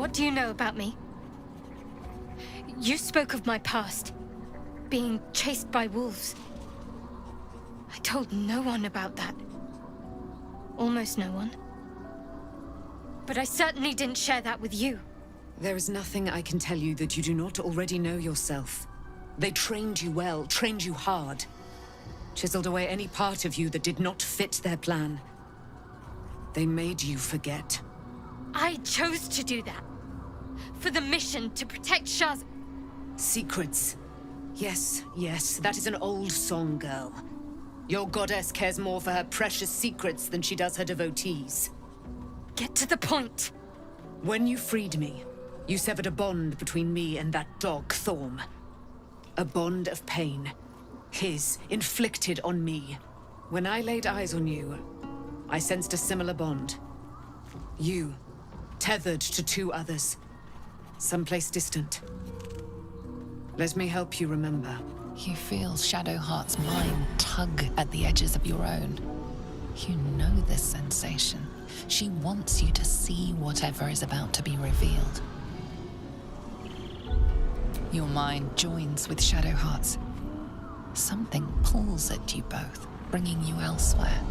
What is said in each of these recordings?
What do you know about me? You spoke of my past, being chased by wolves. I told no one about that. Almost no one. But I certainly didn't share that with you. There is nothing I can tell you that you do not already know yourself. They trained you well, trained you hard. Chiseled away any part of you that did not fit their plan. They made you forget. I chose to do that. For the mission to protect Shah's... Secrets. Yes, yes, that is an old song, girl. Your goddess cares more for her precious secrets than she does her devotees. Get to the point. When you freed me, you severed a bond between me and that dog, Thorm. A bond of pain. His, inflicted on me. When I laid eyes on you, I sensed a similar bond. You, tethered to two others. Someplace distant. Let me help you remember. You feel Shadowheart's mind tug at the edges of your own. You know this sensation. She wants you to see whatever is about to be revealed. Your mind joins with Shadowheart's. Something pulls at you both, bringing you elsewhere.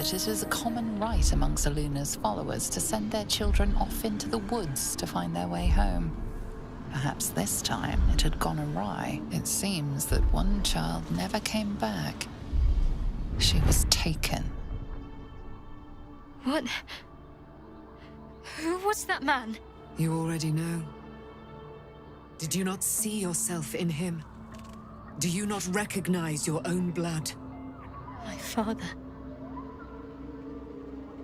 It is a common rite among Selûne's followers to send their children off into the woods to find their way home. Perhaps this time it had gone awry. It seems that one child never came back. She was taken. What? Who was that man? You already know. Did you not see yourself in him? Do you not recognize your own blood? My father.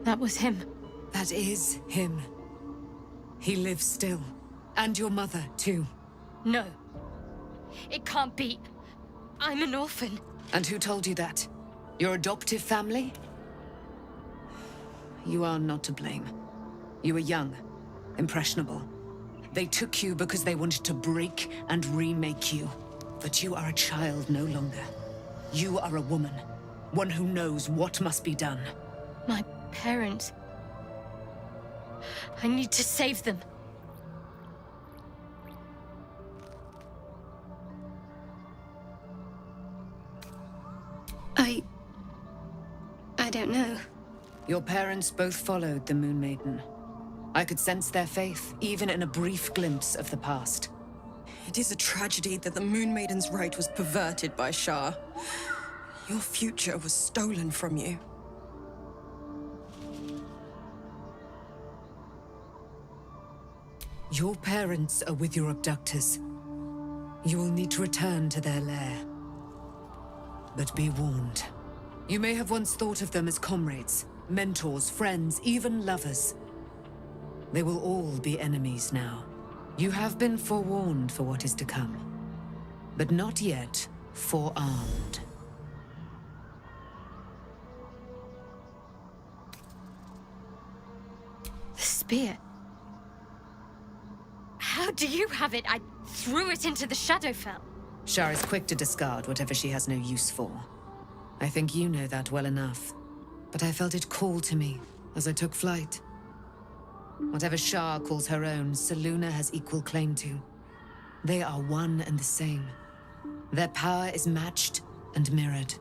That was him. That is him. He lives still. And your mother, too. No. It can't be. I'm an orphan. And who told you that? Your adoptive family? You are not to blame. You were young, impressionable. They took you because they wanted to break and remake you. But you are a child no longer. You are a woman. One who knows what must be done. My parents. I need to save them. I don't know. Your parents both followed the Moon Maiden. I could sense their faith, even in a brief glimpse of the past. It is a tragedy that the Moon Maiden's right was perverted by Shah. Your future was stolen from you. Your parents are with your abductors. You will need to return to their lair. But be warned. You may have once thought of them as comrades, mentors, friends, even lovers. They will all be enemies now. You have been forewarned for what is to come, but not yet forearmed. The spear. How do you have it? I threw it into the Shadowfell. Shah is quick to discard whatever she has no use for. I think you know that well enough. But I felt it call to me as I took flight. Whatever Shah calls her own, Selûne has equal claim to. They are one and the same. Their power is matched and mirrored.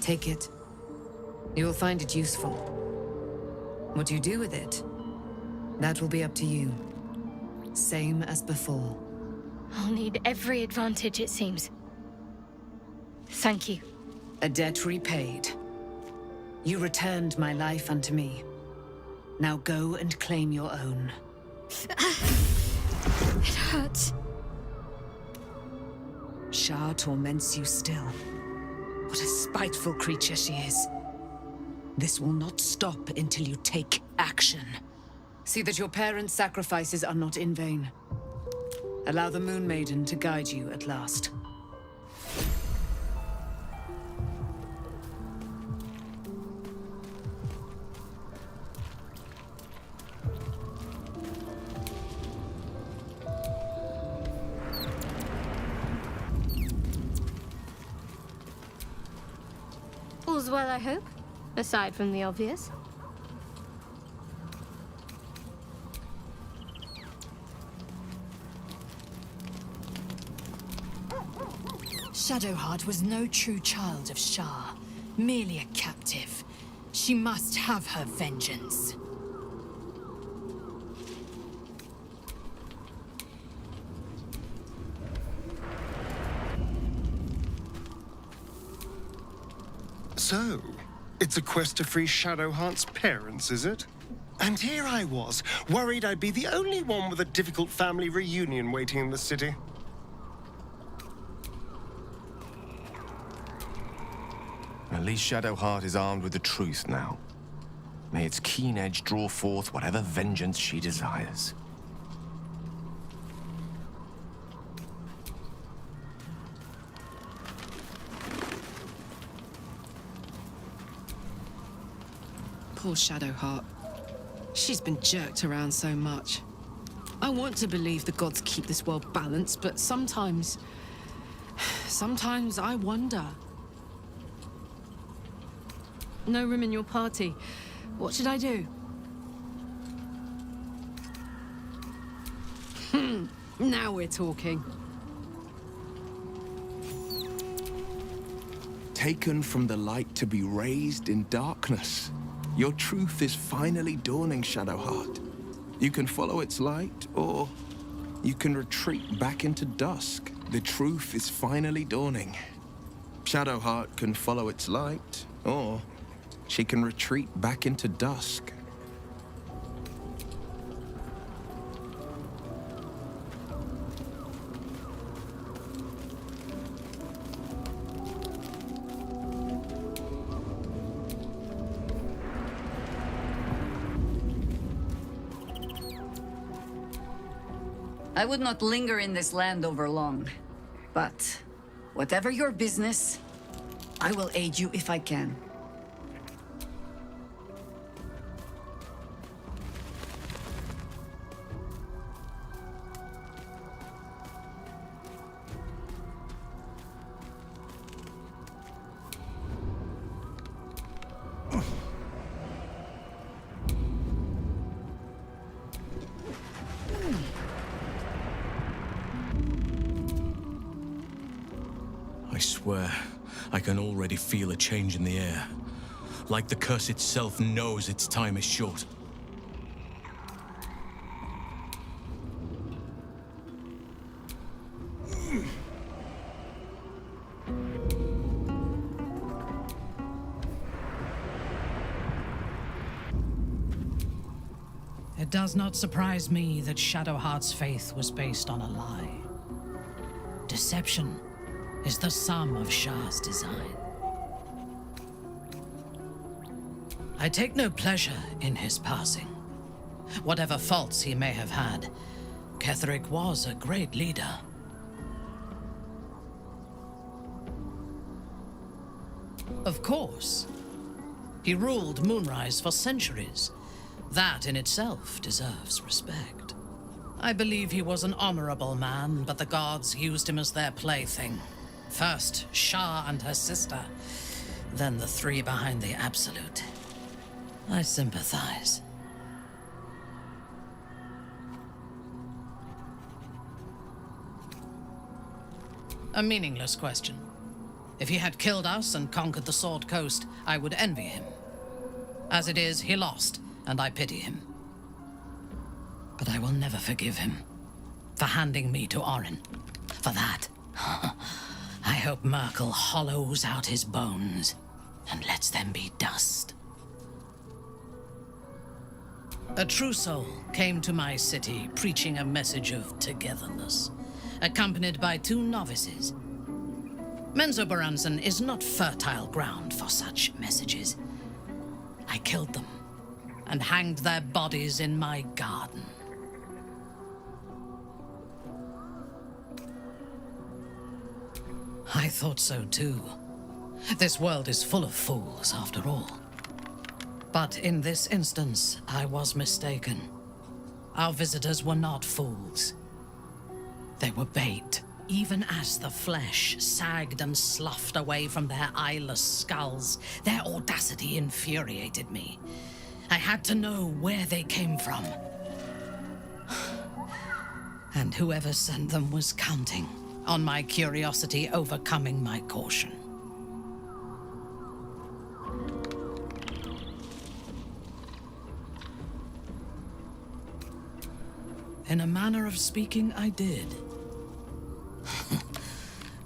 Take it. You will find it useful. What you do with it, that will be up to you. Same as before. I'll need every advantage, it seems. Thank you. A debt repaid. You returned my life unto me. Now go and claim your own. It hurts. Shah torments you still. What a spiteful creature she is. This will not stop until you take action. See that your parents' sacrifices are not in vain. Allow the Moon Maiden to guide you at last. All's well, I hope, aside from the obvious. Shadowheart was no true child of Shah, merely a captive. She must have her vengeance. So, it's a quest to free Shadowheart's parents, is it? And here I was, worried I'd be the only one with a difficult family reunion waiting in the city. At least Shadowheart is armed with the truth now. May its keen edge draw forth whatever vengeance she desires. Poor Shadowheart. She's been jerked around so much. I want to believe the gods keep this world balanced, but sometimes I wonder. No room in your party. What should I do? Now we're talking. Taken from the light to be raised in darkness. Your truth is finally dawning, Shadowheart. You can follow its light, or you can retreat back into dusk. The truth is finally dawning. Shadowheart can follow its light, or she can retreat back into dusk. I would not linger in this land over long. But whatever your business, I will aid you if I can. I swear, I can already feel a change in the air. Like the curse itself knows its time is short. It does not surprise me that Shadowheart's faith was based on a lie. Deception is the sum of Shah's design. I take no pleasure in his passing. Whatever faults he may have had, Ketheric was a great leader. Of course. He ruled Moonrise for centuries. That in itself deserves respect. I believe he was an honorable man, but the gods used him as their plaything. First, Shah and her sister, then the three behind the Absolute. I sympathize. A meaningless question. If he had killed us and conquered the Sword Coast, I would envy him. As it is, he lost, and I pity him. But I will never forgive him for handing me to Orin. For that, I hope Merkel hollows out his bones and lets them be dust. A true soul came to my city preaching a message of togetherness, accompanied by 2 novices. Menzoberranzan is not fertile ground for such messages. I killed them and hanged their bodies in my garden. I thought so too. This world is full of fools, after all. But in this instance, I was mistaken. Our visitors were not fools. They were bait. Even as the flesh sagged and sloughed away from their eyeless skulls, their audacity infuriated me. I had to know where they came from. And whoever sent them was counting on my curiosity overcoming my caution. In a manner of speaking, I did.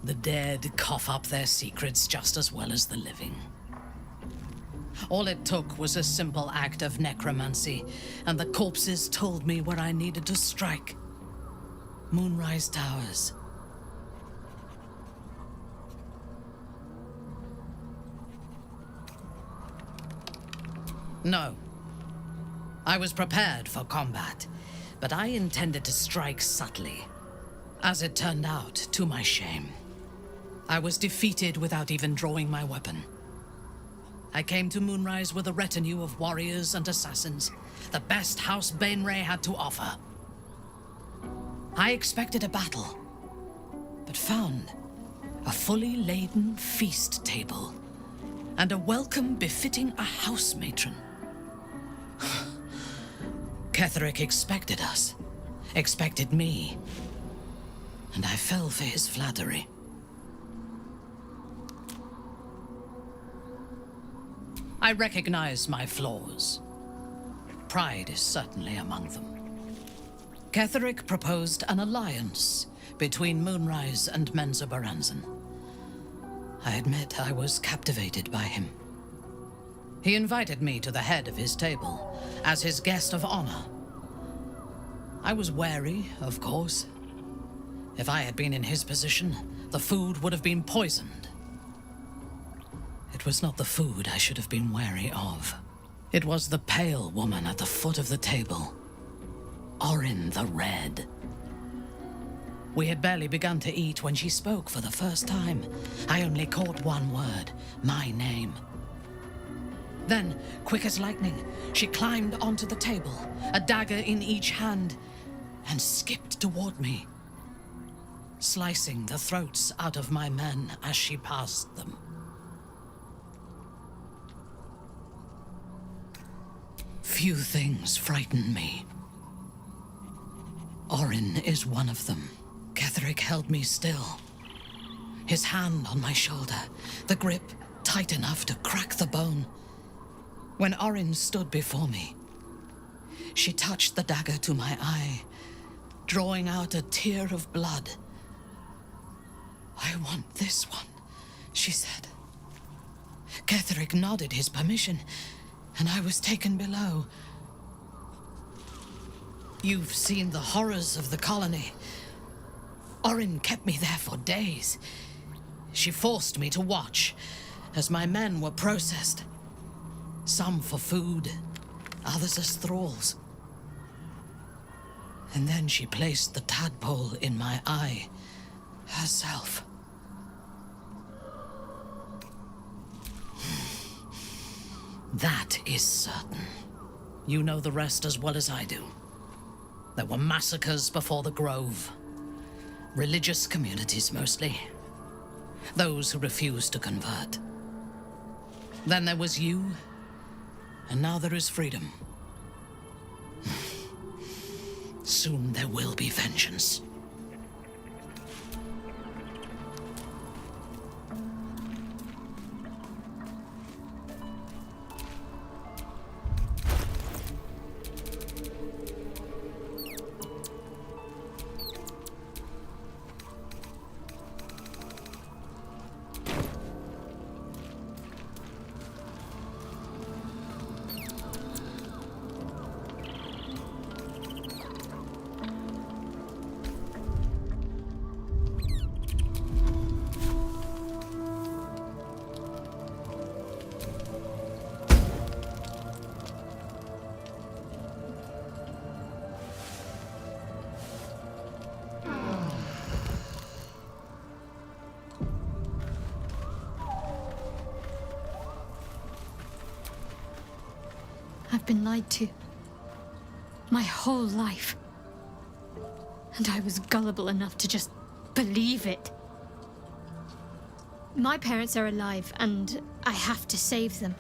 The dead cough up their secrets just as well as the living. All it took was a simple act of necromancy, and the corpses told me where I needed to strike. Moonrise Towers. No. I was prepared for combat, but I intended to strike subtly. As it turned out, to my shame, I was defeated without even drawing my weapon. I came to Moonrise with a retinue of warriors and assassins, the best House Bainray had to offer. I expected a battle, but found a fully laden feast table and a welcome befitting a house matron. Ketheric expected us, expected me, and I fell for his flattery. I recognize my flaws. Pride is certainly among them. Ketheric proposed an alliance between Moonrise and Menzoberranzan. I admit I was captivated by him. He invited me to the head of his table as his guest of honor. I was wary, of course. If I had been in his position, the food would have been poisoned. It was not the food I should have been wary of. It was the pale woman at the foot of the table. Orin the Red. We had barely begun to eat when she spoke for the first time. I only caught one word, my name. Then, quick as lightning, she climbed onto the table, a dagger in each hand, and skipped toward me, slicing the throats out of my men as she passed them. Few things frighten me. Orin is one of them. Ketheric held me still, his hand on my shoulder, the grip tight enough to crack the bone. When Orin stood before me, she touched the dagger to my eye, drawing out a tear of blood. "I want this one," she said. Ketheric nodded his permission, and I was taken below. You've seen the horrors of the colony. Orin kept me there for days. She forced me to watch as my men were processed. Some for food, others as thralls. And then she placed the tadpole in my eye herself. That is certain. You know the rest as well as I do. There were massacres before the Grove. Religious communities mostly. Those who refused to convert. Then there was you, and now there is freedom. Soon there will be vengeance. I've been lied to. My whole life. And I was gullible enough to just believe it. My parents are alive, and I have to save them.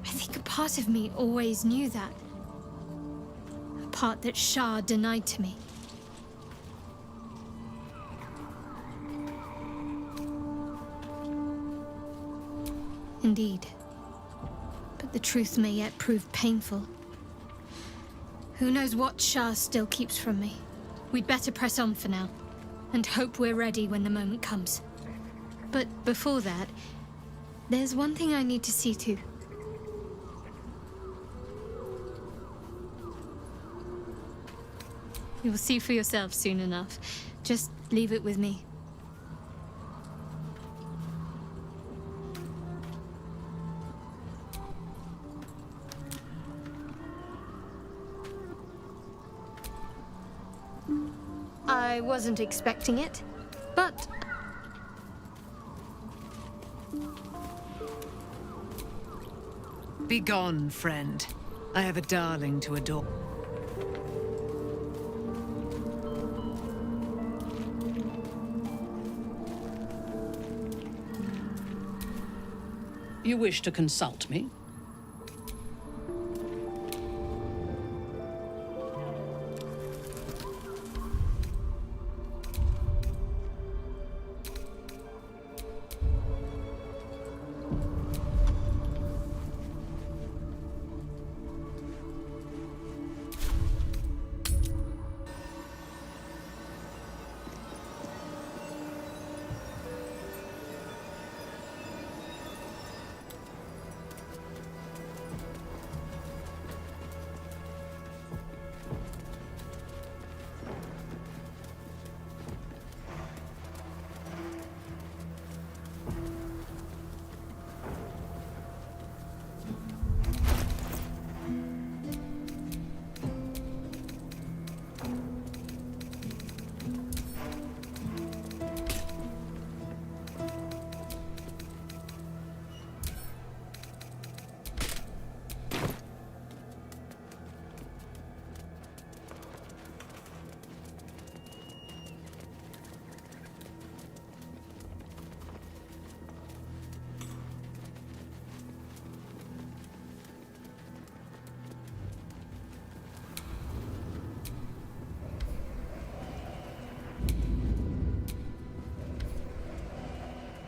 I think a part of me always knew that. A part that Shah denied to me. Indeed. But the truth may yet prove painful. Who knows what Shah still keeps from me? We'd better press on for now, and hope we're ready when the moment comes. But before that, there's one thing I need to see to. You'll see for yourself soon enough. Just leave it with me. I wasn't expecting it, but... Be gone, friend. I have a darling to adore. You wish to consult me?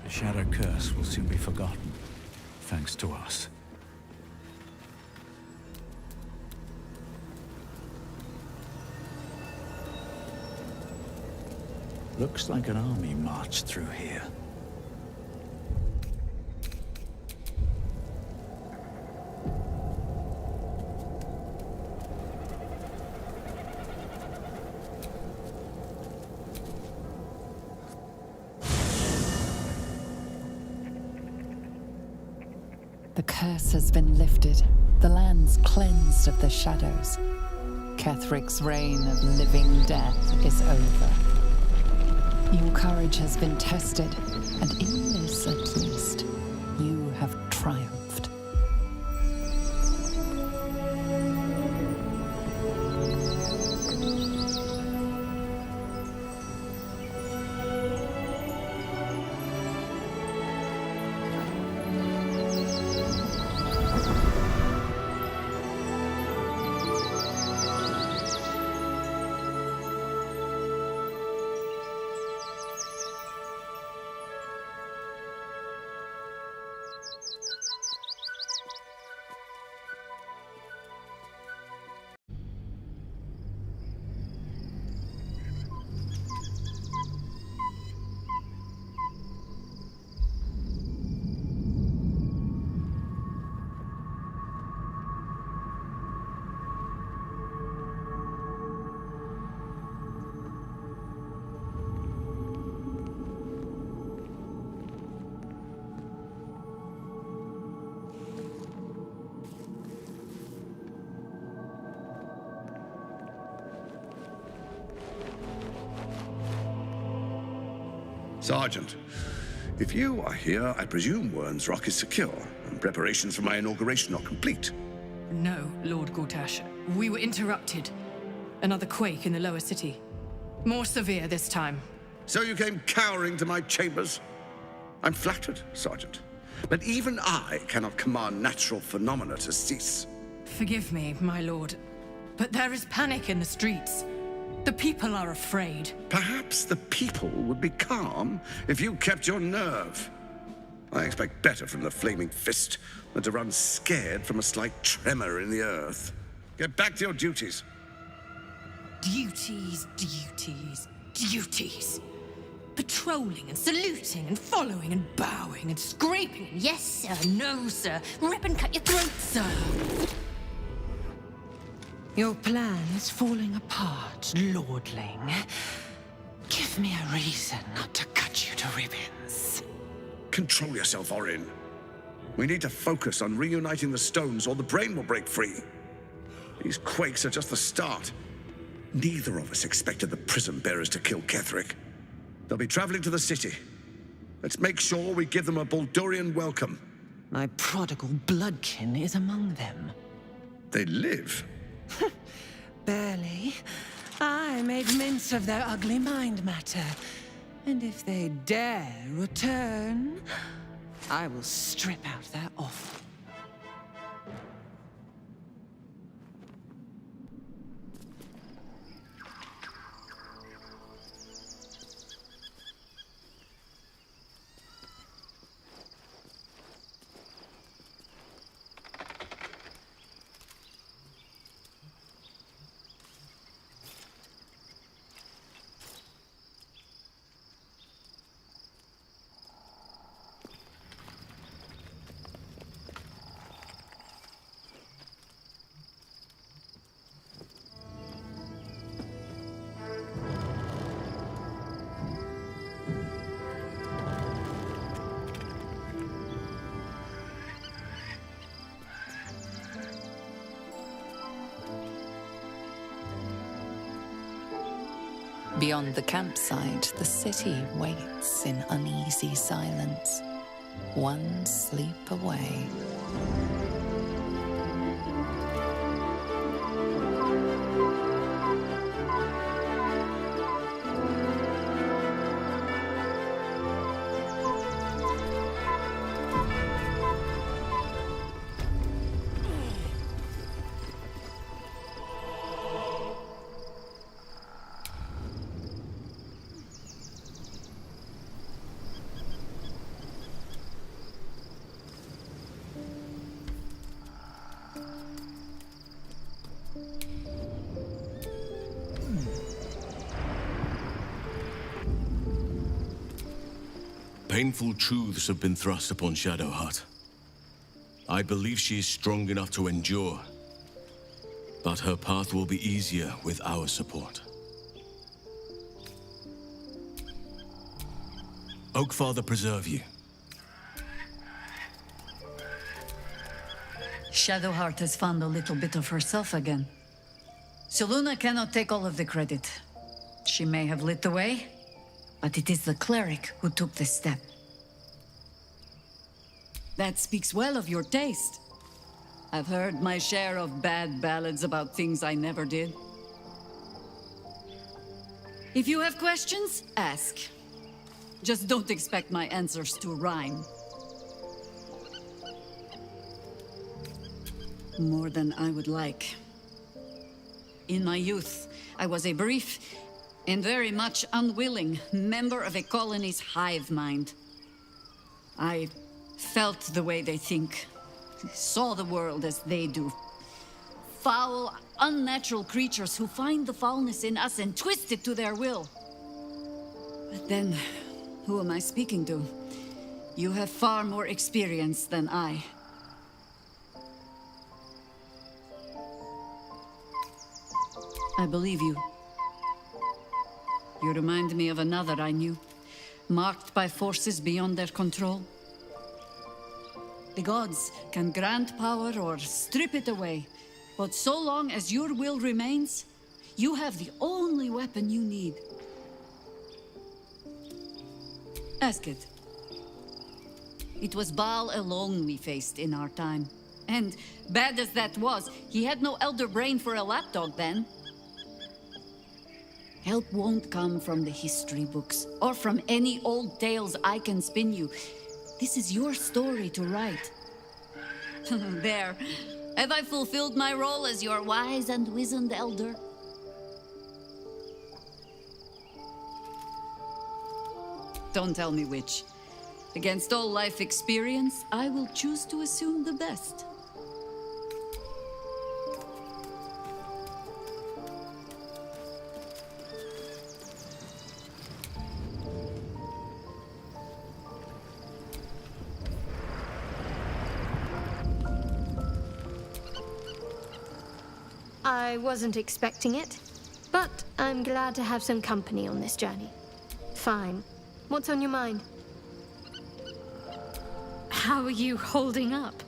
The Shadow Curse will soon be forgotten, thanks to us. Looks like an army marched through here. The curse has been lifted. The land's cleansed of the shadows. Kethric's reign of living death is over. Your courage has been tested, and in this, at least, you have triumphed. Sergeant, if you are here, I presume Wern's Rock is secure, and preparations for my inauguration are complete. No, Lord Gortash. We were interrupted. Another quake in the lower city. More severe this time. So you came cowering to my chambers? I'm flattered, Sergeant. But even I cannot command natural phenomena to cease. Forgive me, my lord. But there is panic in the streets. The people are afraid. Perhaps the people would be calm if you kept your nerve. I expect better from the Flaming Fist than to run scared from a slight tremor in the earth. Get back to your duties. Duties, duties, duties. Patrolling and saluting and following and bowing and scraping. Yes, sir. No, sir. Rip and cut your throat, sir. Your plan is falling apart, lordling. Give me a reason not to cut you to ribbons. Control yourself, Orin. We need to focus on reuniting the stones or the brain will break free. These quakes are just the start. Neither of us expected the Prism Bearers to kill Ketheric. They'll be traveling to the city. Let's make sure we give them a Baldurian welcome. My prodigal bloodkin is among them. They live. Barely. I made mince of their ugly mind matter. And if they dare return, I will strip out their offal. Beyond the campsite, the city waits in uneasy silence, one sleep away. Painful truths have been thrust upon Shadowheart. I believe she is strong enough to endure, but her path will be easier with our support. Oakfather preserve you. Shadowheart has found a little bit of herself again. Selûne cannot take all of the credit. She may have lit the way, but it is the cleric who took this step. That speaks well of your taste. I've heard my share of bad ballads about things I never did. If you have questions, ask. Just don't expect my answers to rhyme. More than I would like. In my youth, I was a brief and very much unwilling member of a colony's hive mind. I felt the way they think, saw the world as they do. Foul, unnatural creatures who find the foulness in us and twist it to their will. But then, who am I speaking to? You have far more experience than I. I believe you. You remind me of another I knew, marked by forces beyond their control. The gods can grant power or strip it away, but so long as your will remains, you have the only weapon you need. Ask it. It was Baal alone we faced in our time. And bad as that was, he had no elder brain for a lapdog then. Help won't come from the history books, or from any old tales I can spin you. This is your story to write. There. Have I fulfilled my role as your wise and wizened elder? Don't tell me which. Against all life experience, I will choose to assume the best. I wasn't expecting it, but I'm glad to have some company on this journey. Fine. What's on your mind? How are you holding up?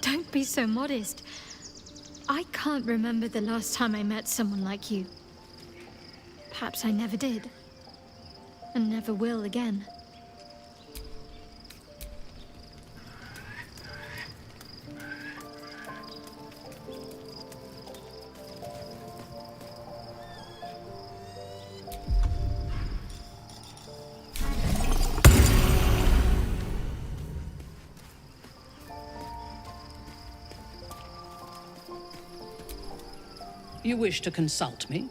Don't be so modest. I can't remember the last time I met someone like you. Perhaps I never did. And never will again. You wish to consult me?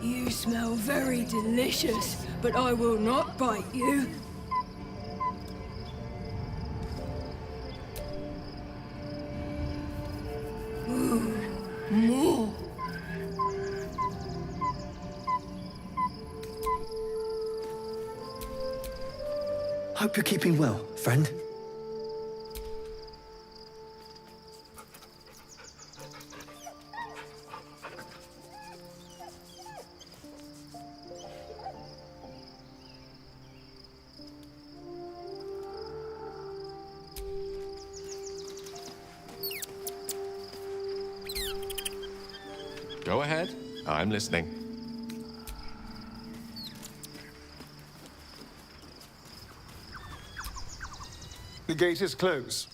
You smell very delicious, but I will not bite you. Ooh, more. Hope you're keeping well, friend. Go ahead. I'm listening. The gate is closed,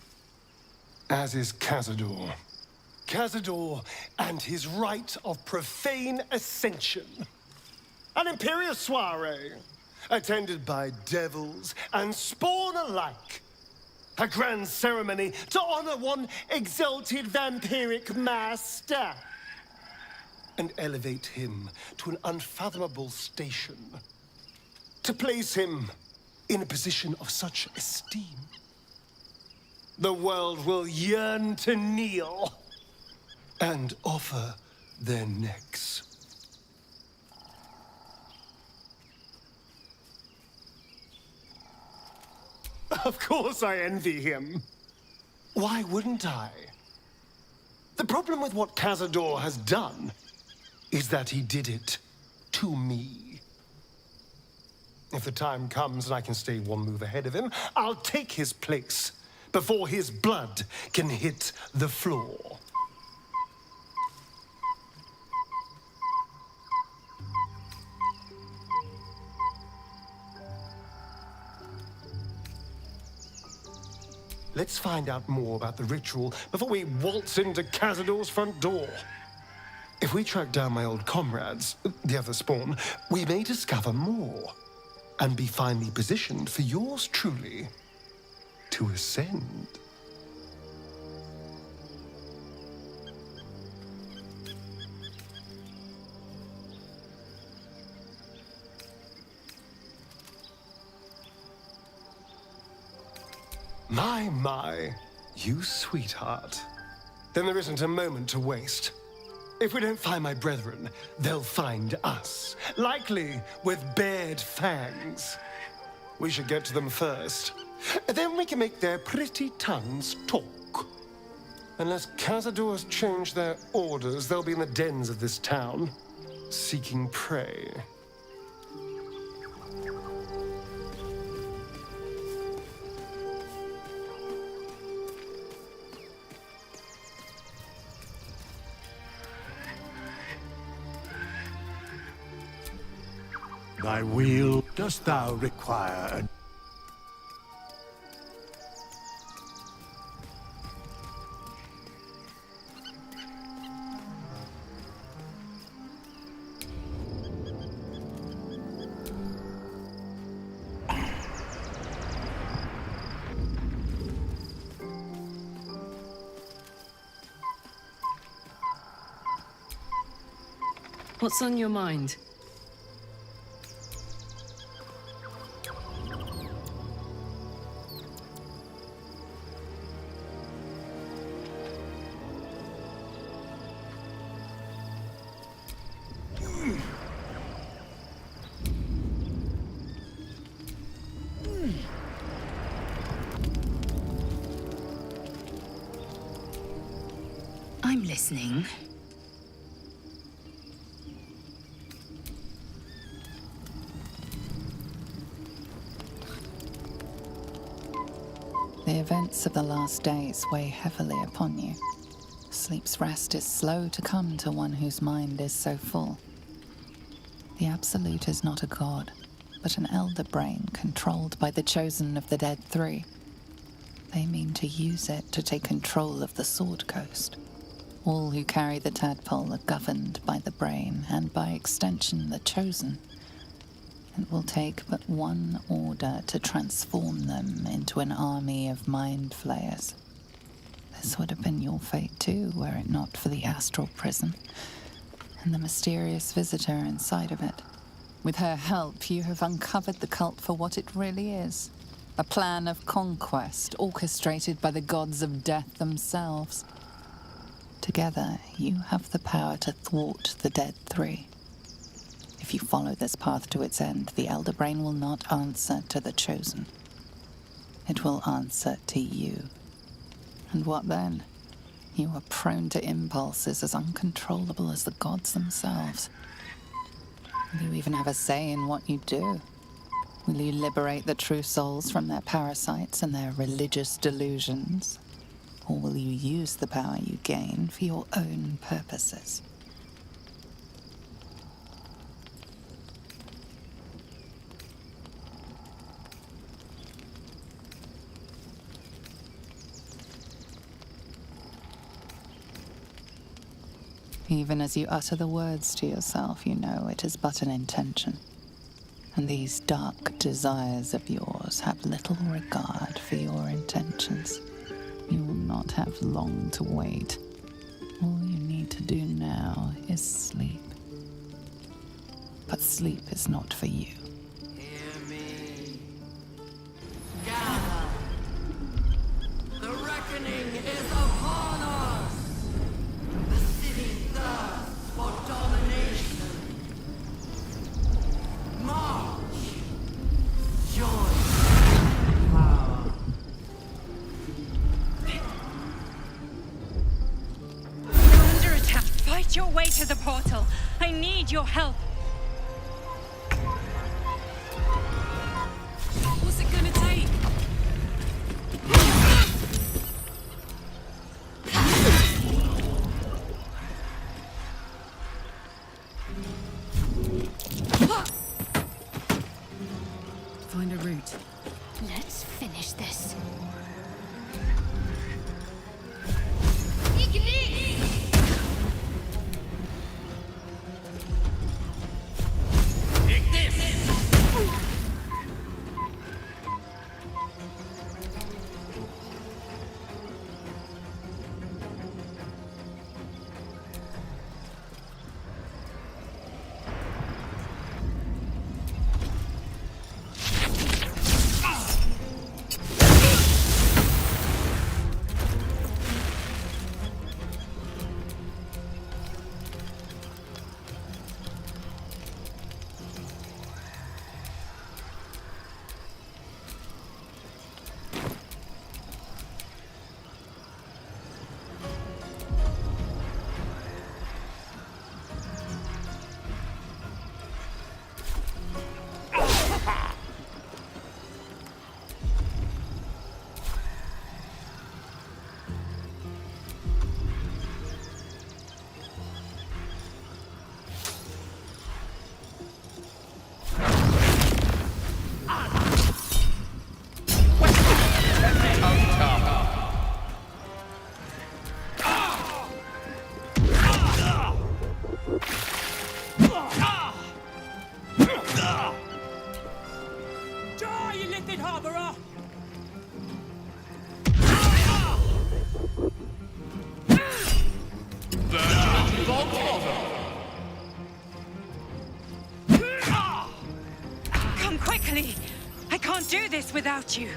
as is Cazador. Cazador and his rite of profane ascension. An imperial soiree, attended by devils and spawn alike. A grand ceremony to honor one exalted vampiric master. And elevate him to an unfathomable station. To place him in a position of such esteem. The world will yearn to kneel and offer their necks. Of course I envy him. Why wouldn't I? The problem with what Cazador has done is that he did it to me. If the time comes and I can stay one move ahead of him, I'll take his place before his blood can hit the floor. Let's find out more about the ritual before we waltz into Cazador's front door. If we track down my old comrades, the other spawn, we may discover more and be finely positioned for yours truly to ascend. My, you sweetheart. Then there isn't a moment to waste. If we don't find my brethren, they'll find us, likely with bared fangs. We should get to them first. Then we can make their pretty tongues talk. Unless Cazadors change their orders, they'll be in the dens of this town, seeking prey. Thy will dost thou require? What's on your mind? I'm listening. The events of the last days weigh heavily upon you. Sleep's rest is slow to come to one whose mind is so full. The Absolute is not a god, but an elder brain controlled by the chosen of the Dead Three. They mean to use it to take control of the Sword Coast. All who carry the tadpole are governed by the brain, and by extension the chosen. It will take but one order to transform them into an army of mind flayers. This would have been your fate too, were it not for the astral prison and the mysterious visitor inside of it. With her help, you have uncovered the cult for what it really is. A plan of conquest orchestrated by the gods of death themselves. Together, you have the power to thwart the Dead Three. If you follow this path to its end, the Elder Brain will not answer to the Chosen. It will answer to you. And what then? You are prone to impulses as uncontrollable as the gods themselves. Will you even have a say in what you do? Will you liberate the true souls from their parasites and their religious delusions? Or will you use the power you gain for your own purposes? Even as you utter the words to yourself, you know it is but an intention. And these dark desires of yours have little regard for your intentions. You will not have long to wait. All you need to do now is sleep. But sleep is not for you. Hear me. Gather. The reckoning is upon us. The city thirsts for domination. March. Join power. You're under attack. Fight your way to the portal. I need your help. What's it gonna take? Find a route. Let's finish this. Take this. Luckily, I can't do this without you.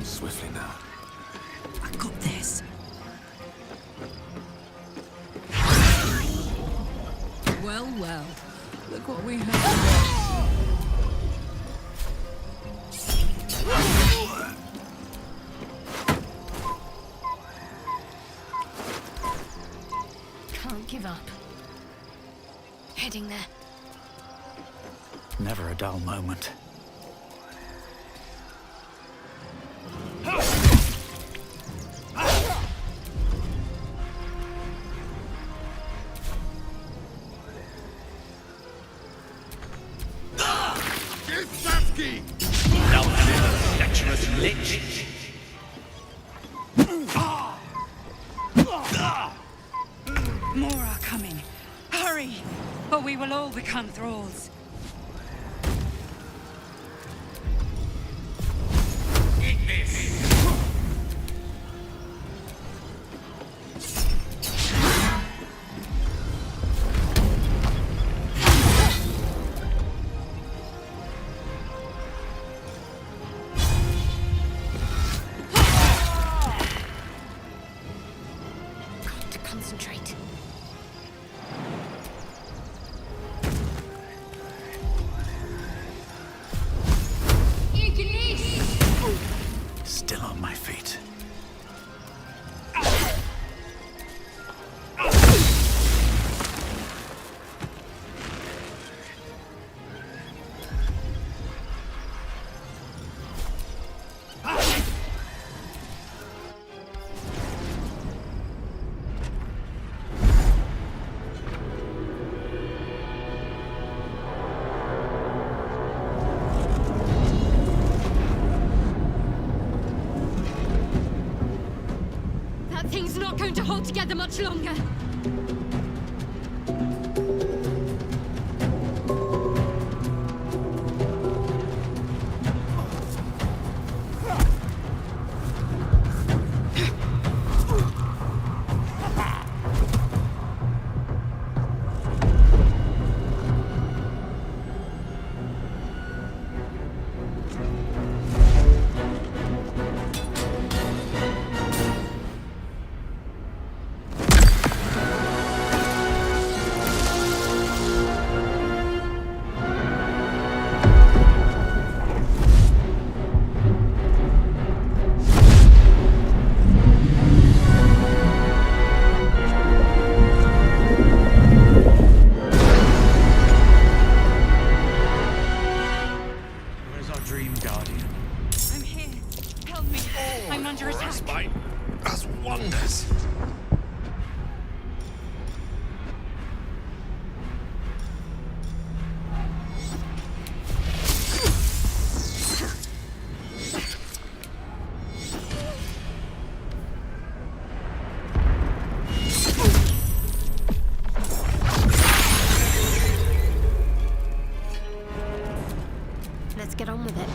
Swiftly now. I got this. Well, well. Look what we have. Can't give up. Heading there. Never a dull moment. More are coming. Hurry, or we will all become thralls. Got to concentrate. Still on my feet. That thing's not going to hold together much longer. Where's our dream guardian? I'm here. Help me. I'm under attack. Spite does wonders. Let's get on with it.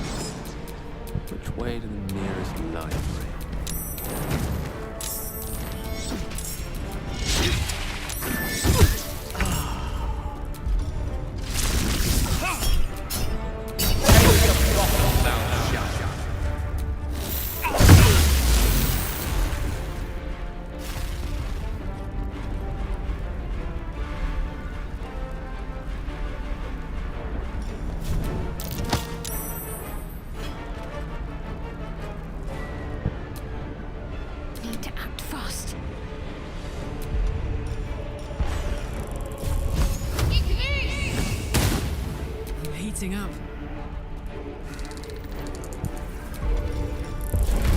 Which way to the nearest library? Need to act fast. I'm heating up.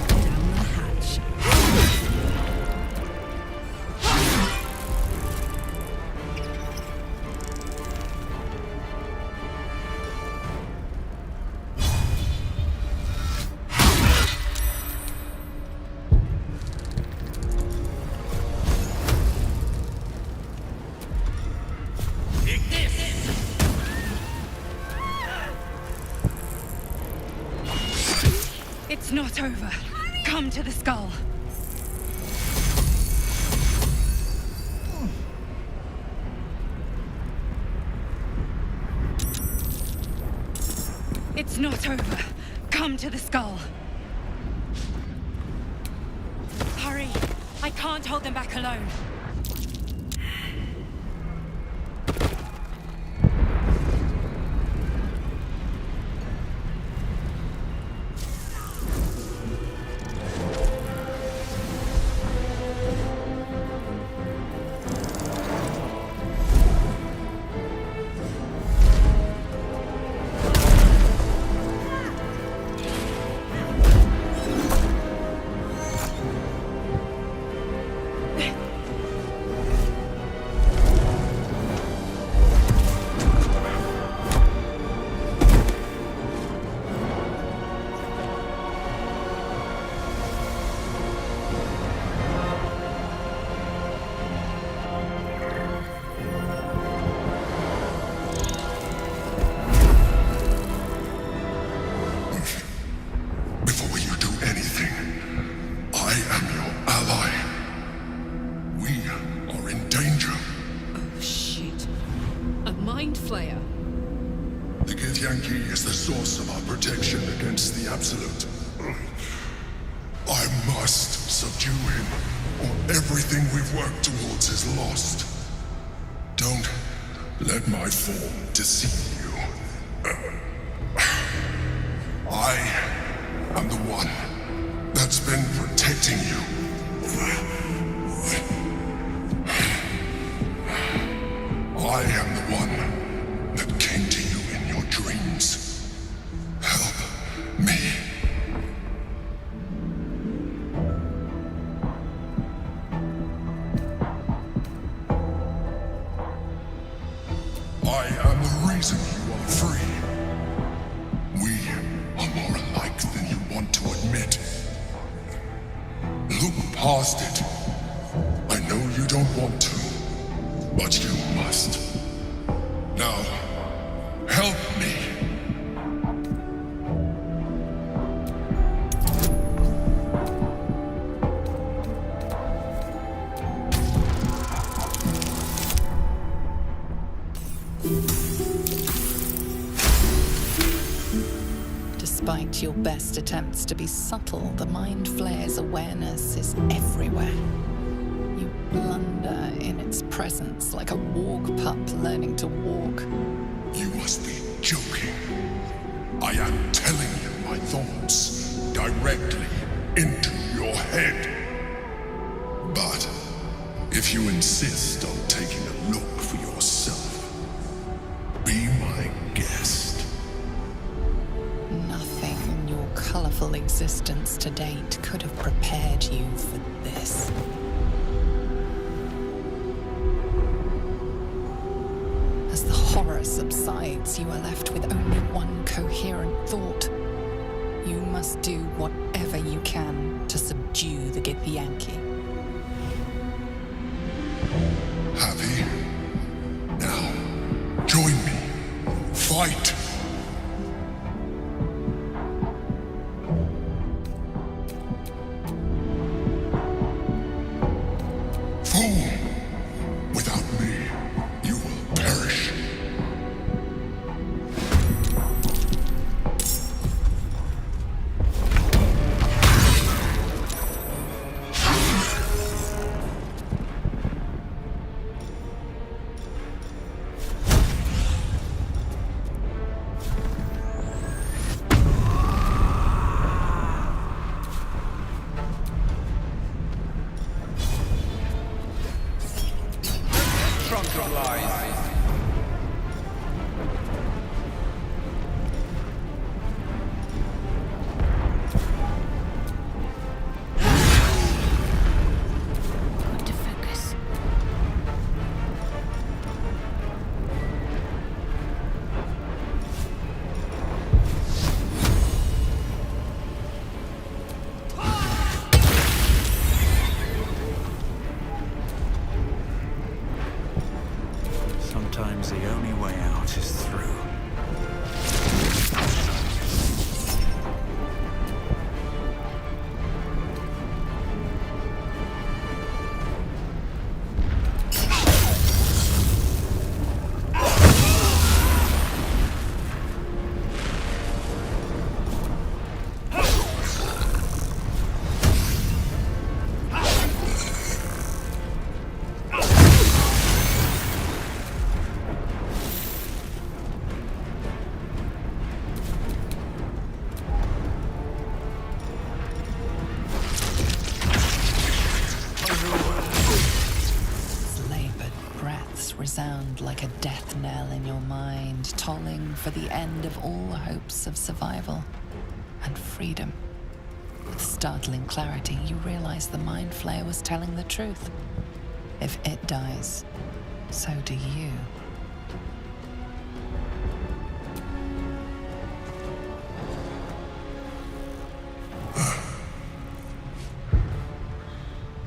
Down the hatch. It's not over. Come to the skull. It's not over. Come to the skull. Hurry! I can't hold them back alone. Despite your best attempts to be subtle, the Mind Flayer's awareness is everywhere. You blunder in its presence like a walk pup learning to walk. You must be joking. I am telling you my thoughts directly into your head. But if you insist on taking a look for yourself, be my guest. Nothing in your colorful existence to date could have prepared you for this. As the horror subsides, you are left with only one coherent thought. You must do whatever you can to subdue the Githyanki. Happy? Now, join me. Fight! Sometimes the only way out is through. resound like a death knell in your mind, tolling for the end of all hopes of survival and freedom. With startling clarity, you realize the Mind Flayer was telling the truth. If it dies, so do you.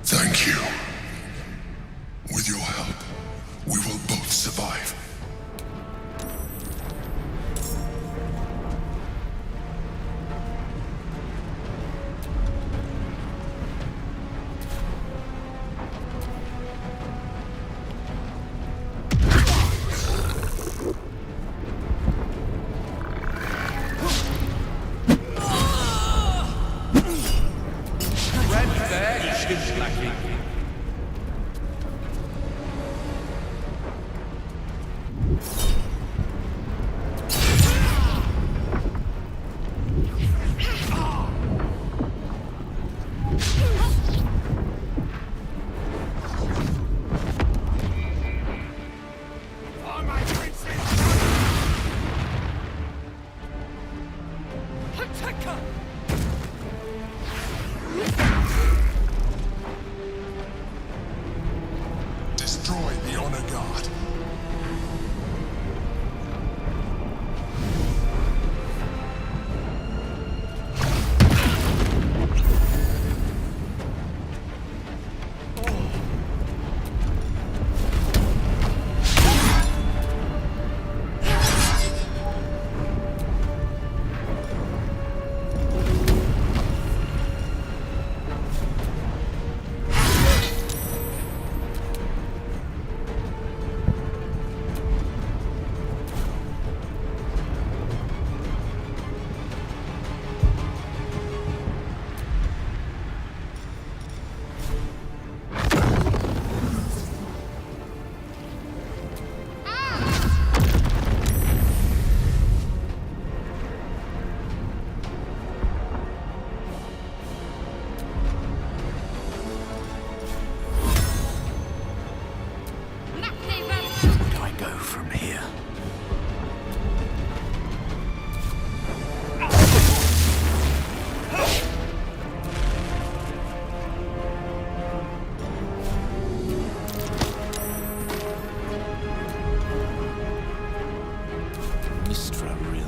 Thank you. With your help, we will both survive. Destroy the Honor Guard. Where do I go from here? Mistra Rill.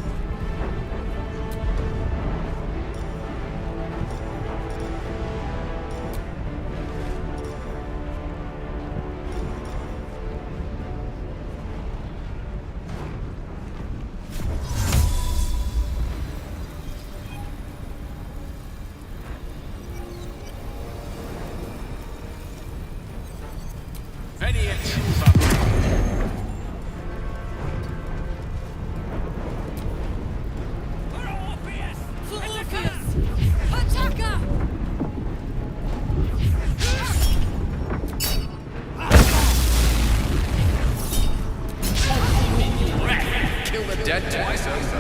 Kill the dead twice over.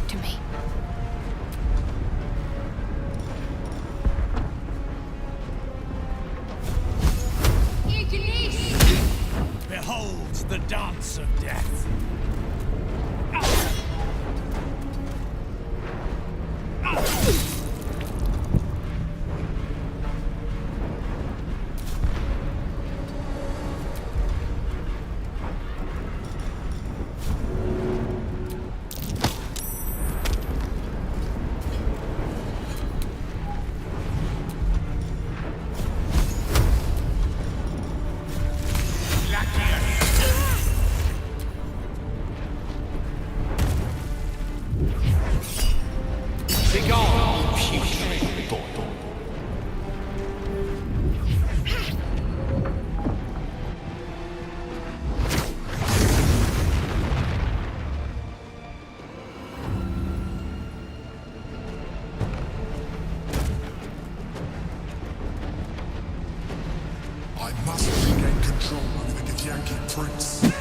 To me. Behold the dance of death. Begone, putrid boy. Yankee Prince.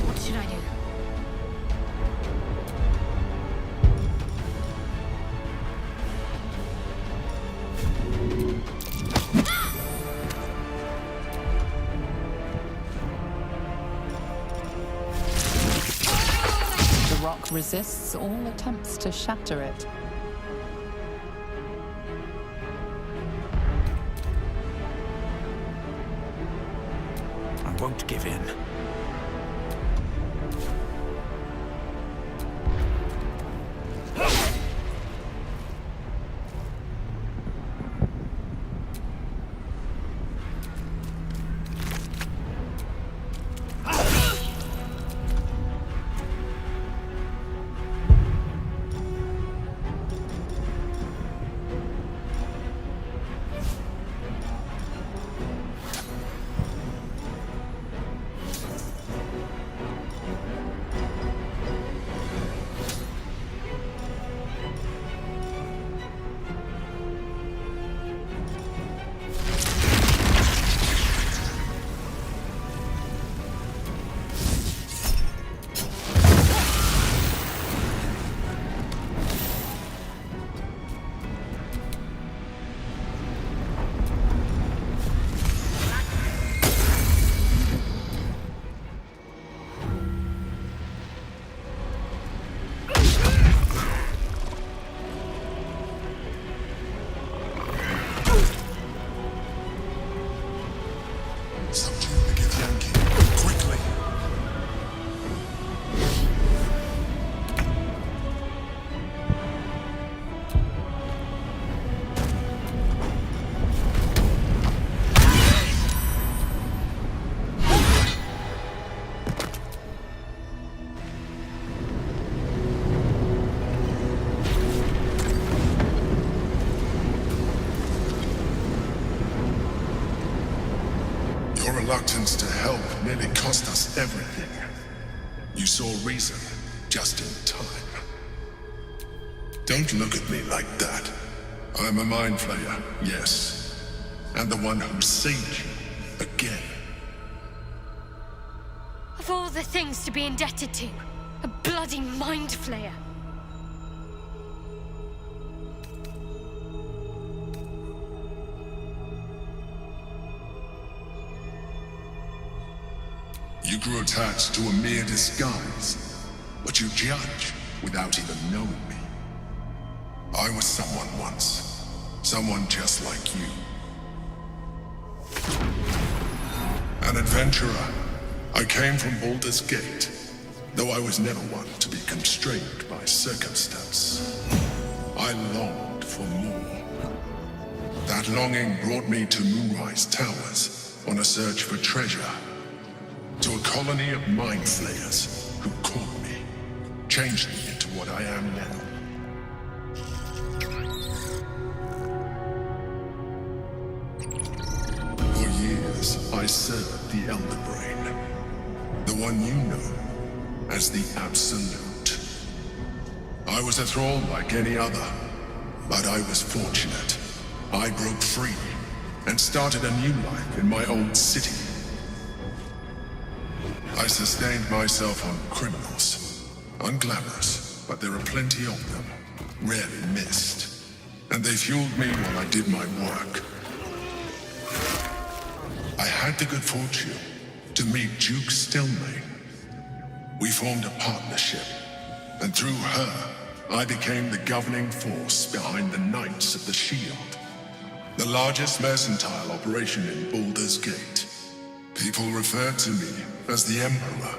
What should I do? The rock resists all attempts to shatter it. I won't give in. Subdue the Githyanki, quickly. Your reluctance to help nearly cost us everything. You saw reason just in time. Don't look at me like that. I'm a mind flayer, yes. And the one who saved you again. Of all the things to be indebted to, a bloody mind flayer. You grew attached to a mere disguise, but you judge without even knowing me. I was someone once, someone just like you. An adventurer. I came from Baldur's Gate, though I was never one to be constrained by circumstance. I longed for more. That longing brought me to Moonrise Towers on a search for treasure. To a colony of mind flayers who caught me, changed me into what I am now. For years, I served the Elder Brain, the one you know as the Absolute. I was a thrall like any other, but I was fortunate. I broke free and started a new life in my old city. I sustained myself on criminals. Unglamorous, but there are plenty of them. Rarely missed. And they fueled me while I did my work. I had the good fortune to meet Duke Stelmane. We formed a partnership, and through her, I became the governing force behind the Knights of the Shield, the largest mercantile operation in Baldur's Gate. People referred to me as the Emperor.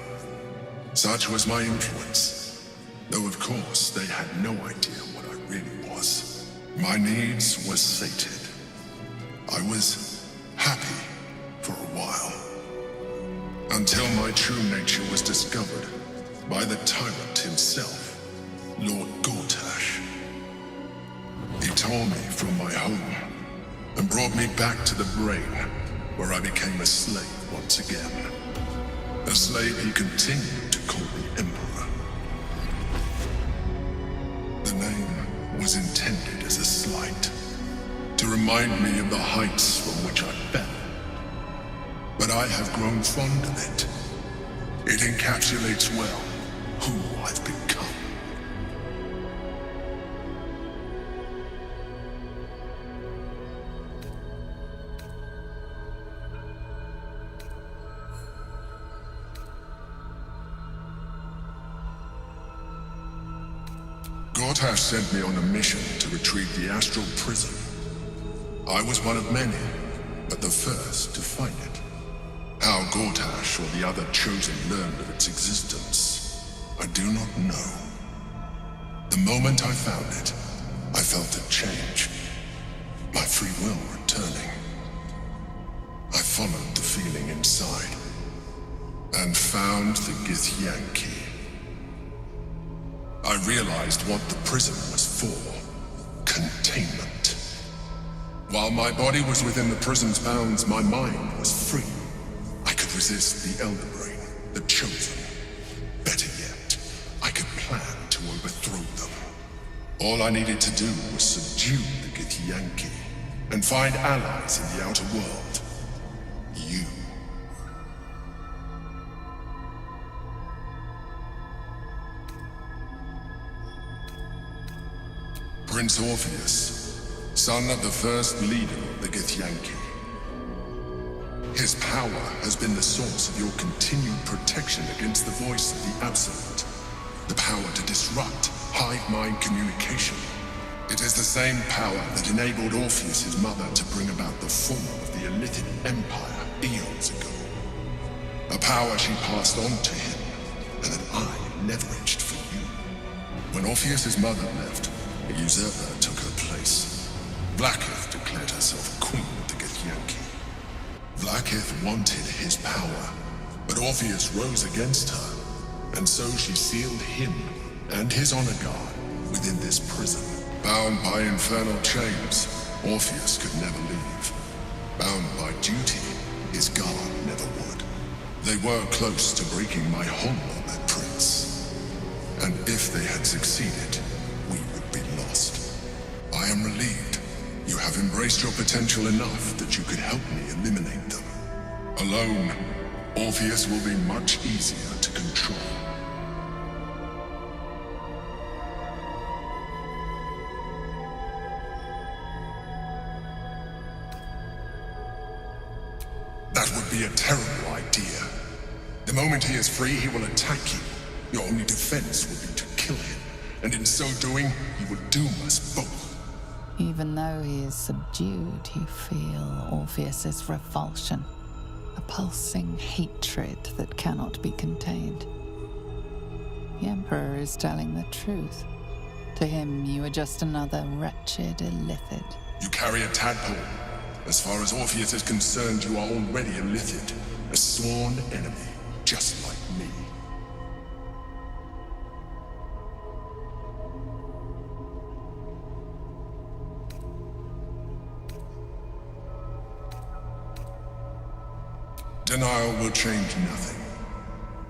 Such was my influence, though of course they had no idea what I really was. My needs were sated. I was happy for a while. Until my true nature was discovered by the tyrant himself, Lord Gortash. He tore me from my home and brought me back to the brain, where I became a slave once again. A slave he continued to call the Emperor. The name was intended as a slight, to remind me of the heights from which I fell. But I have grown fond of it. It encapsulates well who I've become. Gortash sent me on a mission to retrieve the astral prism. I was one of many, but the first to find it. How Gortash or the other chosen learned of its existence, I do not know. The moment I found it, I felt a change. My free will returning. I followed the feeling inside, and found the Githyanki. I realized what the prism was for. Containment. While my body was within the prism's bounds, my mind was free. I could resist the Elder Brain, the Chosen. Better yet, I could plan to overthrow them. All I needed to do was subdue the Githyanki and find allies in the outer world. You. Prince Orpheus, son of the first leader of the Githyanki. His power has been the source of your continued protection against the voice of the Absolute. The power to disrupt hive mind communication. It is the same power that enabled Orpheus's mother to bring about the fall of the Illithid Empire eons ago. A power she passed on to him, and that I leveraged for you. When Orpheus's mother left, a usurper took her place. Vlaakith declared herself queen of the Githyanki. Vlaakith wanted his power, but Orpheus rose against her, and so she sealed him and his honor guard within this prison. Bound by infernal chains, Orpheus could never leave. Bound by duty, his guard never would. They were close to breaking my hold on that prince. And if they had succeeded, we would be lost. I am relieved. You have embraced your potential enough that you could help me eliminate them. Alone, Orpheus will be much easier to control. That would be a terrible idea. The moment he is free, he will attack you. Your only defense will be to kill him, and in so doing, he will doom us both. Even though he is subdued, you feel Orpheus's revulsion, a pulsing hatred that cannot be contained. The Emperor is telling the truth. To him, you are just another wretched Illithid. You carry a tadpole. As far as Orpheus is concerned, you are already a Illithid, a sworn enemy, just like me. Denial will change nothing.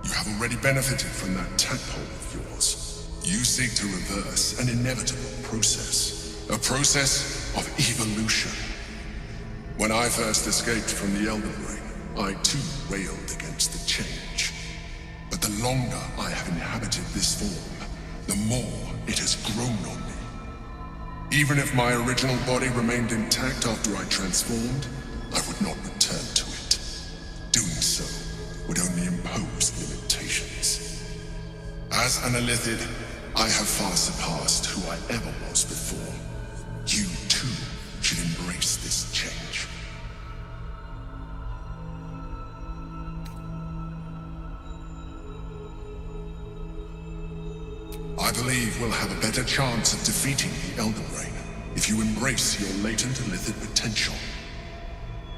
You have already benefited from that tadpole of yours. You seek to reverse an inevitable process. A process of evolution. When I first escaped from the Elder Brain, I too railed against the change. But the longer I have inhabited this form, the more it has grown on me. Even if my original body remained intact after I transformed, I would not return to it. Doing so would only impose limitations. As an Illithid, I have far surpassed who I ever was before. You too should embrace this change. I believe we'll have a better chance of defeating the Elder Brain if you embrace your latent illithid potential.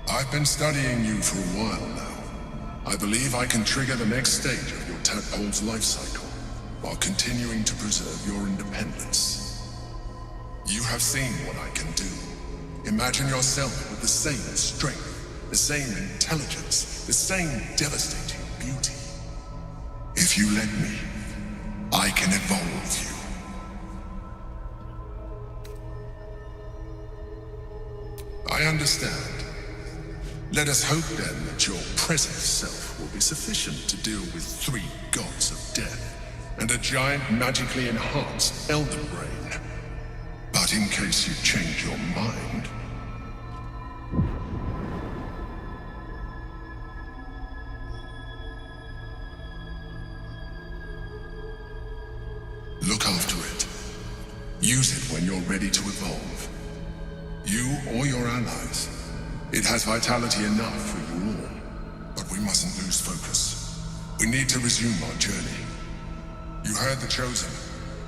I've been studying you for a while now. I believe I can trigger the next stage of your tadpole's life cycle while continuing to preserve your independence. You have seen what I can do. Imagine yourself with the same strength, the same intelligence, the same devastating beauty. If you let me, I can evolve you. I understand. Let us hope then that your present self will be sufficient to deal with 3 gods of death and a giant magically enhanced Elder Brain. But in case you change your mind... look after it. Use it when you're ready to evolve. You or your allies. It has vitality enough for you all. But we mustn't lose focus. We need to resume our journey. You heard the Chosen.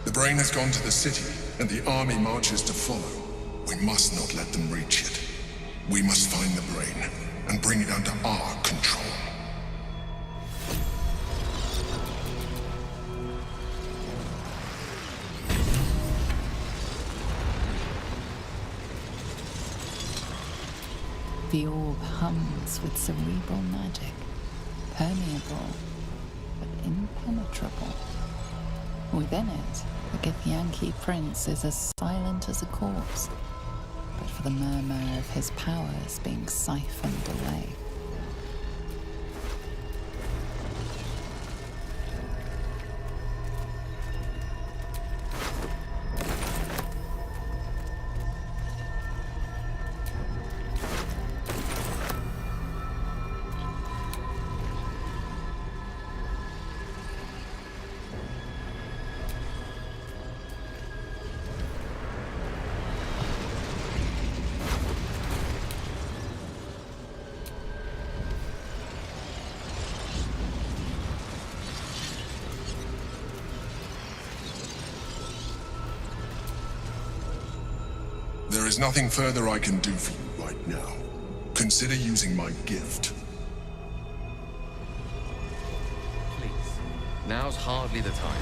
The Brain has gone to the city, and the army marches to follow. We must not let them reach it. We must find the Brain, and bring it under our control. The orb hums with cerebral magic, permeable but impenetrable. Within it, the Githyanki prince is as silent as a corpse, but for the murmur of his powers being siphoned away. There is nothing further I can do for you right now. Consider using my gift. Please, now's hardly the time.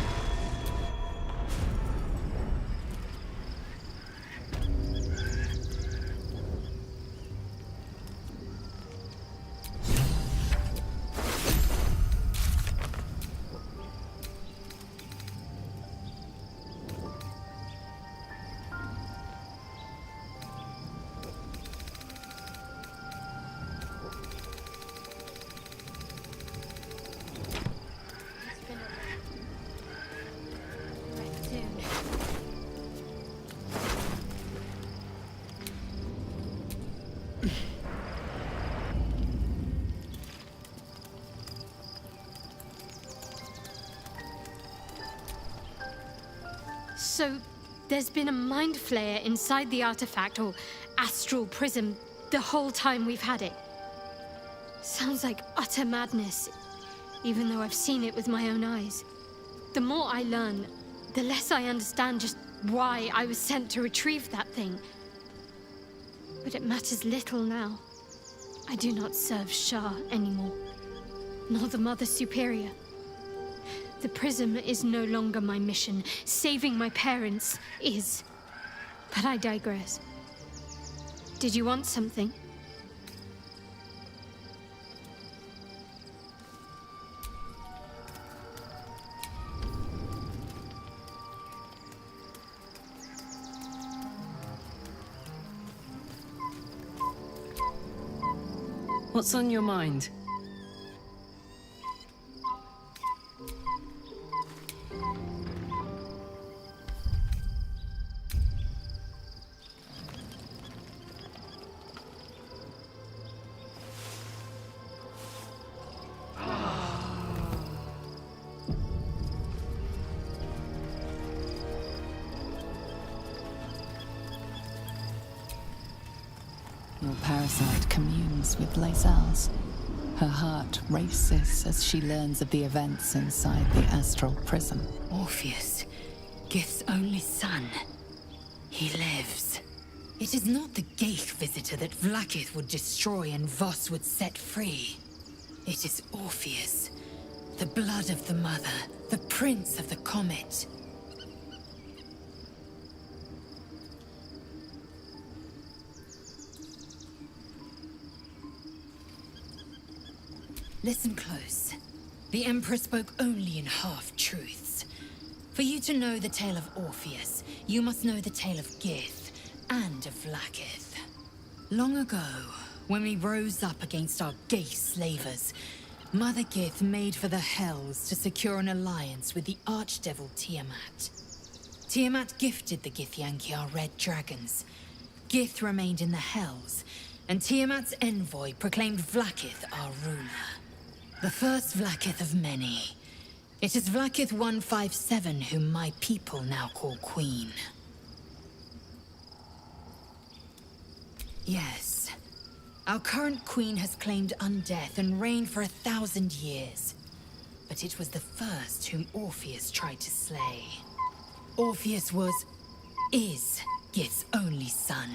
So, there's been a mind flayer inside the artifact, or astral prism, the whole time we've had it. Sounds like utter madness, even though I've seen it with my own eyes. The more I learn, the less I understand just why I was sent to retrieve that thing. But it matters little now. I do not serve Shah anymore, nor the Mother Superior. The prism is no longer my mission. Saving my parents is. But I digress. Did you want something? What's on your mind? Your parasite communes with Lae'zel's. Her heart races as she learns of the events inside the astral prism. Orpheus, Gith's only son. He lives. It is not the Geich visitor that Vlaakith would destroy and Voss would set free. It is Orpheus, the blood of the mother, the prince of the comet. Listen close. The Emperor spoke only in half-truths. For you to know the tale of Orpheus, you must know the tale of Gith and of Vlaakith. Long ago, when we rose up against our Geich slavers, Mother Gith made for the Hells to secure an alliance with the archdevil Tiamat. Tiamat gifted the Githyanki our red dragons. Gith remained in the Hells, and Tiamat's envoy proclaimed Vlaakith our ruler. The first Vlaakith of many. It is Vlaakith 157 whom my people now call Queen. Yes. Our current queen has claimed undeath and reigned for 1,000 years. But it was the first whom Orpheus tried to slay. Orpheus is Gith's only son.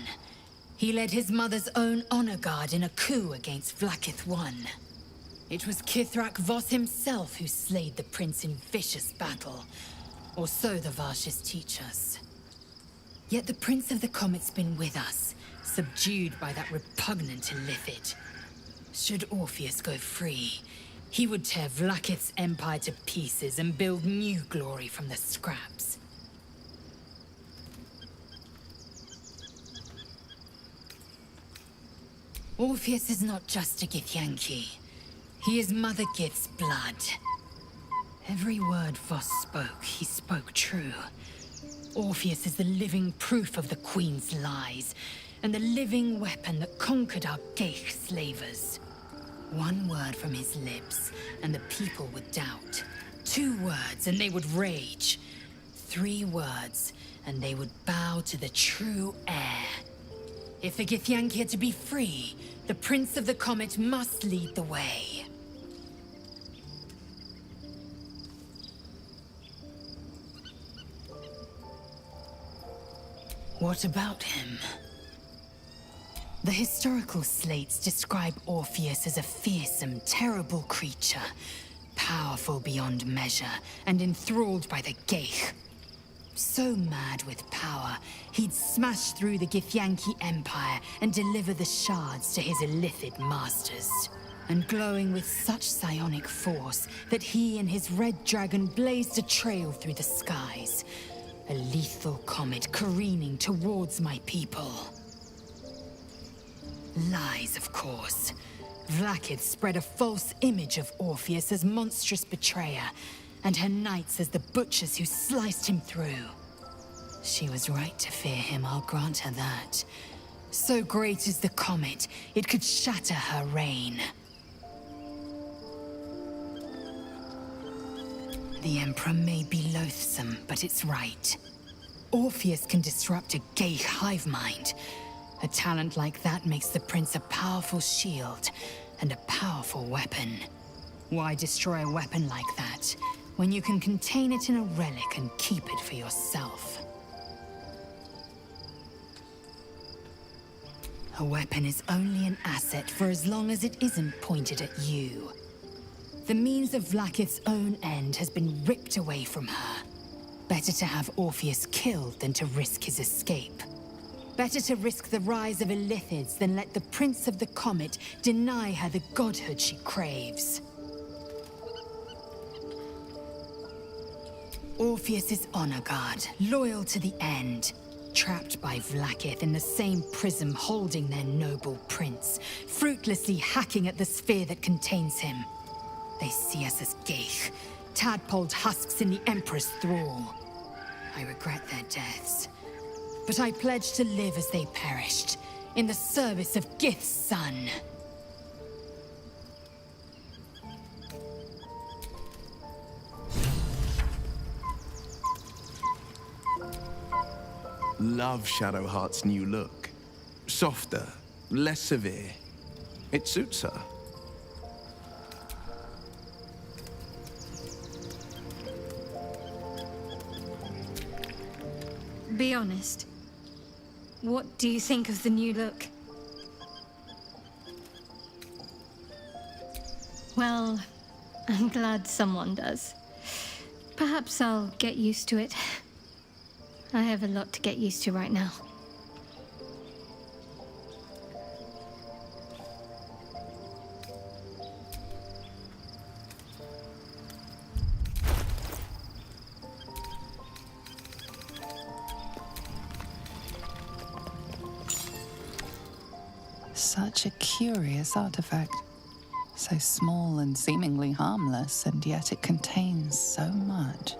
He led his mother's own honor guard in a coup against Vlaakith I. It was Kithrak Voss himself who slayed the prince in vicious battle, or so the Varshas teach us. Yet the Prince of the Comet's been with us, subdued by that repugnant Illithid. Should Orpheus go free, he would tear Vlaakith's empire to pieces and build new glory from the scraps. Orpheus is not just a Githyanki. He is Mother Gith's blood. Every word Voss spoke, he spoke true. Orpheus is the living proof of the Queen's lies, and the living weapon that conquered our Geich slavers. One word from his lips, and the people would doubt. 2 words, and they would rage. 3 words, and they would bow to the true heir. If the Githyanki are to be free, the Prince of the Comet must lead the way. What about him? The historical slates describe Orpheus as a fearsome, terrible creature, powerful beyond measure, and enthralled by the Geich. So mad with power, he'd smash through the Githyanki Empire and deliver the shards to his Illithid masters. And glowing with such psionic force that he and his red dragon blazed a trail through the skies. A lethal comet careening towards my people. Lies, of course. Vlaakith spread a false image of Orpheus as monstrous betrayer, and her knights as the butchers who sliced him through. She was right to fear him, I'll grant her that. So great is the comet, it could shatter her reign. The Emperor may be loathsome, but it's right. Orpheus can disrupt a Geich hive mind. A talent like that makes the Prince a powerful shield and a powerful weapon. Why destroy a weapon like that, when you can contain it in a relic and keep it for yourself? A weapon is only an asset for as long as it isn't pointed at you. The means of Vlaakith's own end has been ripped away from her. Better to have Orpheus killed than to risk his escape. Better to risk the rise of Illithids than let the Prince of the Comet deny her the godhood she craves. Orpheus is honor guard, loyal to the end. Trapped by Vlaakith in the same prism holding their noble prince, fruitlessly hacking at the sphere that contains him. They see us as Geich, tadpoled husks in the Emperor's thrall. I regret their deaths, but I pledge to live as they perished, in the service of Gith's son. Love Shadowheart's new look. Softer, less severe. It suits her. be honest, what do you think of the new look? Well, I'm glad someone does. Perhaps I'll get used to it. I have a lot to get used to right now. Such a curious artifact. So small and seemingly harmless, and yet it contains so much.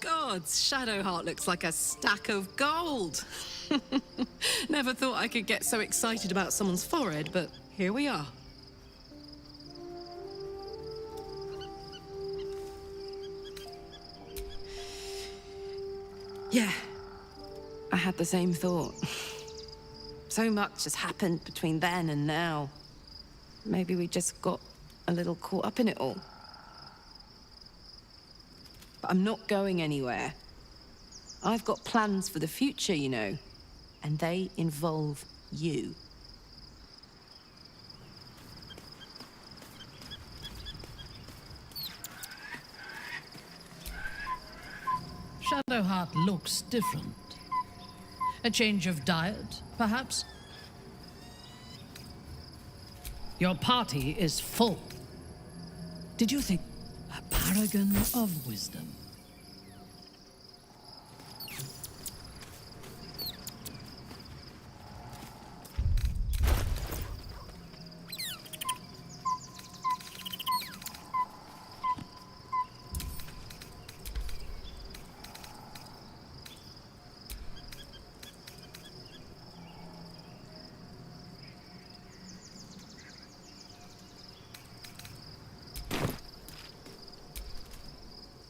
Gods, Shadowheart looks like a stack of gold. Never thought I could get so excited about someone's forehead, but here we are. Yeah, I had the same thought. So much has happened between then and now. Maybe we just got a little caught up in it all. But I'm not going anywhere. I've got plans for the future, you know, and they involve you. Shadowheart looks different. A change of diet, perhaps? Your party is full. Did you think a paragon of wisdom?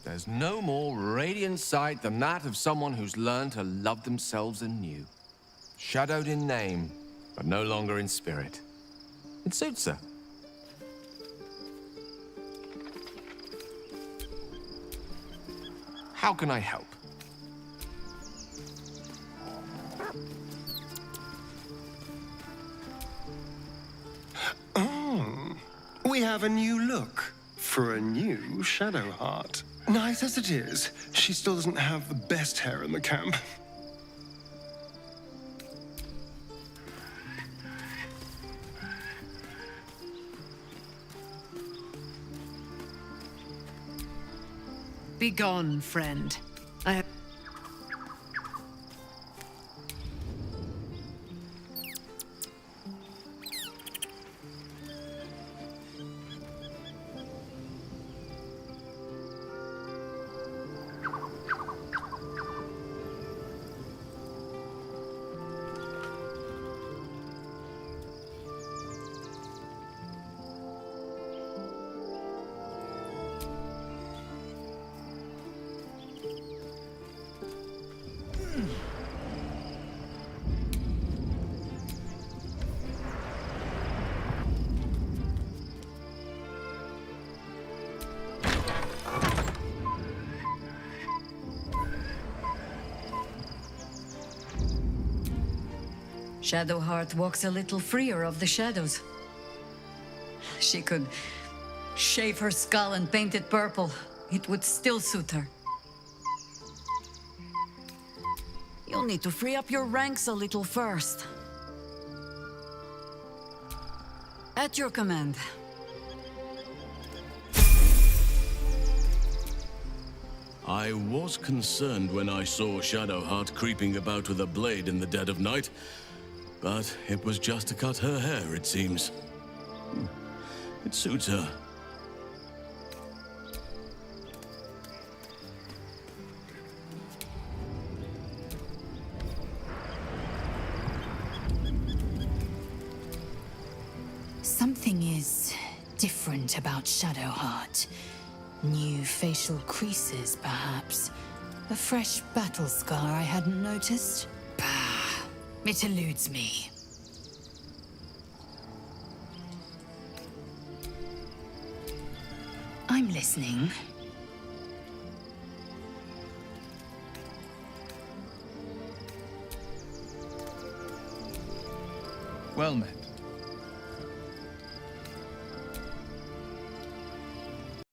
There's no more radiant sight than that of someone who's learned to love themselves anew. Shadowed in name, but no longer in spirit. It suits her. How can I help? Oh, we have a new look for a new Shadowheart. Nice as it is, she still doesn't have the best hair in the camp. Begone, friend. I have... Shadowheart walks a little freer of the shadows. She could shave her skull and paint it purple. It would still suit her. You'll need to free up your ranks a little first. At your command. I was concerned when I saw Shadowheart creeping about with a blade in the dead of night, but it was just to cut her hair, it seems. It suits her. Something is different about Shadowheart? New facial creases, perhaps? A fresh battle scar I hadn't noticed? Bah, it eludes me. I'm listening. Well met.